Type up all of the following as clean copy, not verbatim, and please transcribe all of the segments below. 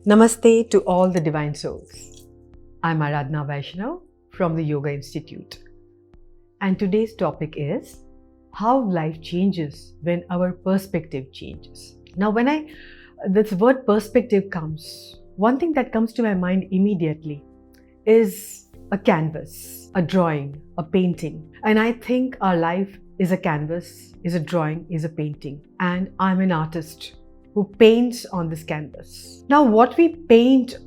Namaste to all the divine souls. I'm Aradhana Vaishnav from the Yoga Institute. And today's topic is how life changes when our perspective changes. Now, when this word perspective comes, one thing that comes to my mind immediately is a canvas, a drawing, a painting. And I think our life is a canvas, is a drawing, is a painting. And I'm an artist who paints on this canvas. Now, what we paint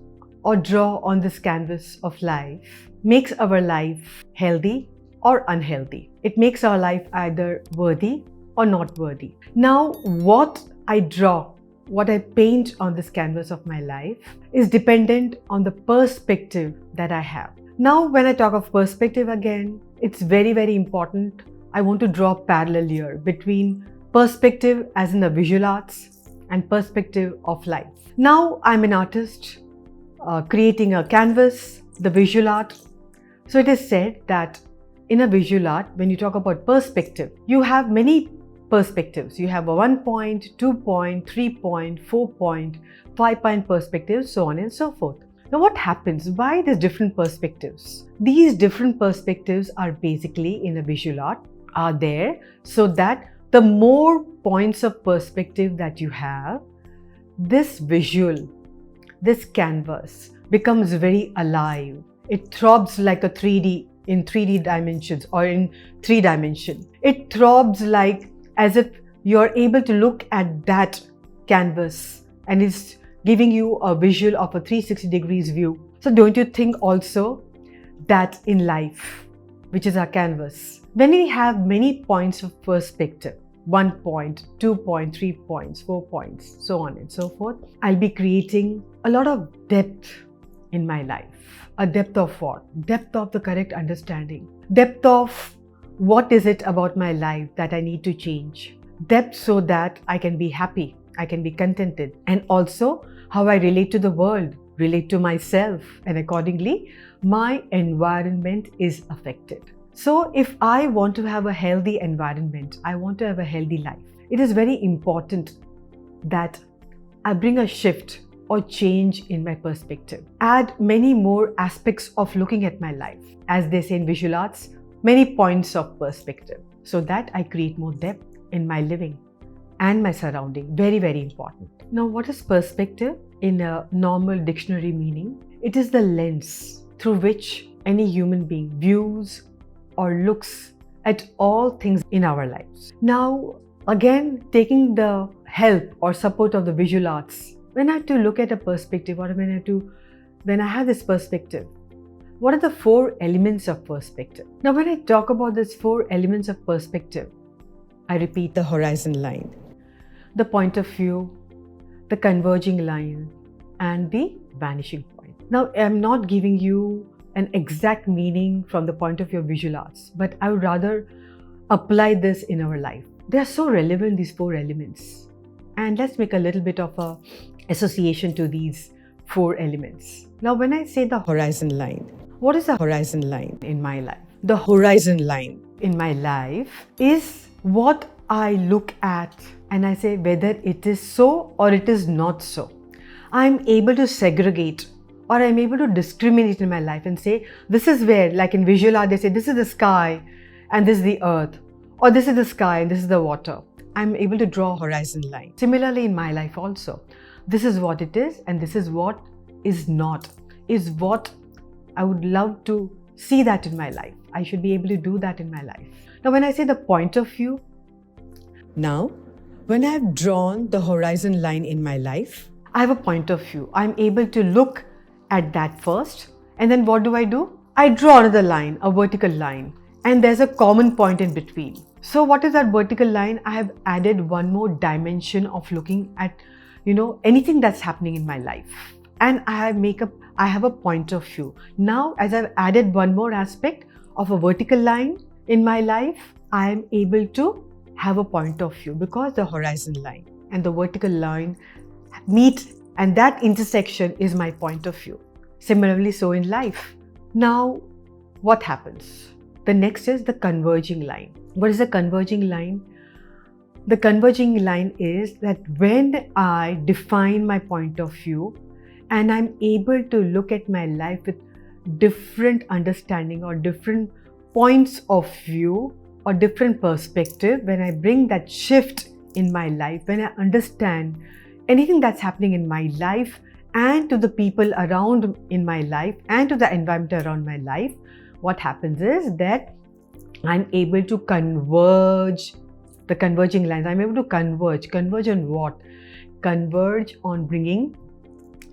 or draw on this canvas of life makes our life healthy or unhealthy. It makes our life either worthy or not worthy. Now, what I draw, what I paint on this canvas of my life is dependent on the perspective that I have. Now, when I talk of perspective again, it's very, very important. I want to draw a parallel here between perspective as in the visual arts and perspective of life. Now I'm an artist creating a canvas, the visual art. So it is said that in a visual art, when you talk about perspective, you have many perspectives. You have a 1 point, 2 point, 3 point, 4 point, 5 point perspective, so on and so forth. Now what happens? Why these different perspectives? These different perspectives are basically in a visual art are there so that the more points of perspective that you have, this visual, this canvas becomes very alive. It throbs like a 3D in 3D dimensions or in 3 dimensions. It throbs like as if you're able to look at that canvas and it's giving you a visual of a 360 degrees view. So don't you think also that in life, which is our canvas, when we have many points of perspective, 1 point, 2 point, 3 points, 4 points, so on and so forth, I'll be creating a lot of depth in my life. A depth of what? Depth of the correct understanding. Depth of what is it about my life that I need to change. Depth so that I can be happy, I can be contented, and also how I relate to the world, relate to myself, and accordingly, my environment is affected. So if I want to have a healthy environment, I want to have a healthy life, it is very important that I bring a shift or change in my perspective. Add many more aspects of looking at my life. As they say in visual arts, many points of perspective so that I create more depth in my living and my surrounding. Very, very important. Now, what is perspective in a normal dictionary meaning? It is the lens through which any human being views or looks at all things in our lives. Now, again, taking the help or support of the visual arts, when I have to look at a perspective or when I have this perspective, what are the 4 elements of perspective? Now, when I talk about these 4 elements of perspective, I repeat the horizon line, the point of view, the converging line, and the vanishing point. Now, I'm not giving you an exact meaning from the point of view of visual arts, but I would rather apply this in our life. They are so relevant, these 4 elements. And let's make a little bit of a association to these 4 elements. Now, when I say the horizon line, what is the horizon line in my life? The horizon line in my life is what I look at and I say whether it is so or it is not so. I'm able to segregate or I'm able to discriminate in my life and say, this is where, like in visual art, they say, this is the sky and this is the earth, or this is the sky and this is the water. I'm able to draw a horizon line. Similarly, in my life also, this is what it is and this is what is not, is what I would love to see that in my life. I should be able to do that in my life. Now, when I say the point of view, now, when I have drawn the horizon line in my life, I have a point of view. I'm able to look at that first, and then what do? I draw another line, a vertical line, and there's a common point in between. So what is that vertical line? I have added one more dimension of looking at, anything that's happening in my life, and I have a point of view. Now, as I've added one more aspect of a vertical line in my life, I am able to have a point of view because the horizon line and the vertical line meet, and that intersection is my point of view. Similarly, so in life. Now, what happens? The next is the converging line. What is a converging line? The converging line is that when I define my point of view and I'm able to look at my life with different understanding or different points of view or different perspective, when I bring that shift in my life, when I understand anything that's happening in my life and to the people around in my life and to the environment around my life, what happens is that I'm able to converge the converging lines. I'm able to converge on what? Converge on bringing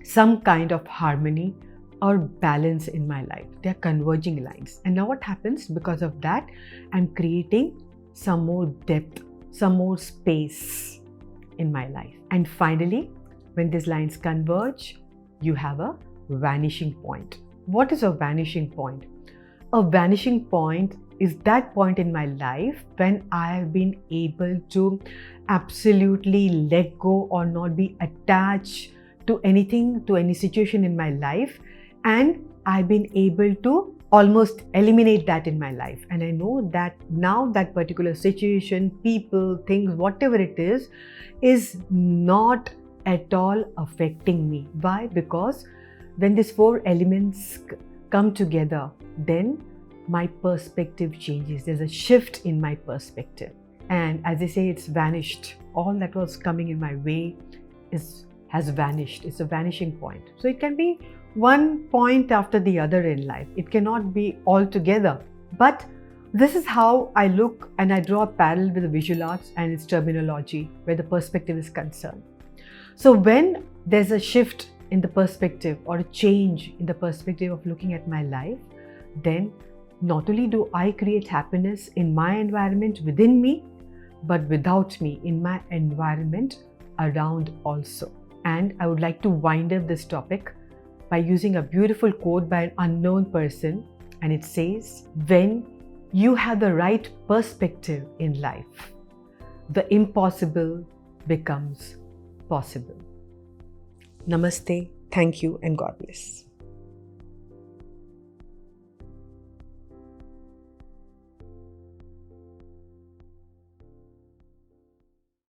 some kind of harmony or balance in my life. They're converging lines. And now what happens? Because of that, I'm creating some more depth, some more space in my life. And finally, when these lines converge, you have a vanishing point. What is a vanishing point? A vanishing point is that point in my life when I have been able to absolutely let go or not be attached to anything, to any situation in my life, and I've been able to almost eliminate that in my life. And I know that now that particular situation, people, things, whatever it is not at all affecting me. Why? Because when these four elements come together, then my perspective changes. There's a shift in my perspective. And as they say, it's vanished. All that was coming in my way has vanished. It's a vanishing point. So it can be one point after the other in life. It cannot be all together. But this is how I look, and I draw a parallel with the visual arts and its terminology where the perspective is concerned. So when there's a shift in the perspective or a change in the perspective of looking at my life, then not only do I create happiness in my environment within me, but without me in my environment around also. And I would like to wind up this topic by using a beautiful quote by an unknown person. And it says, when you have the right perspective in life, the impossible becomes possible. Namaste, thank you, and God bless.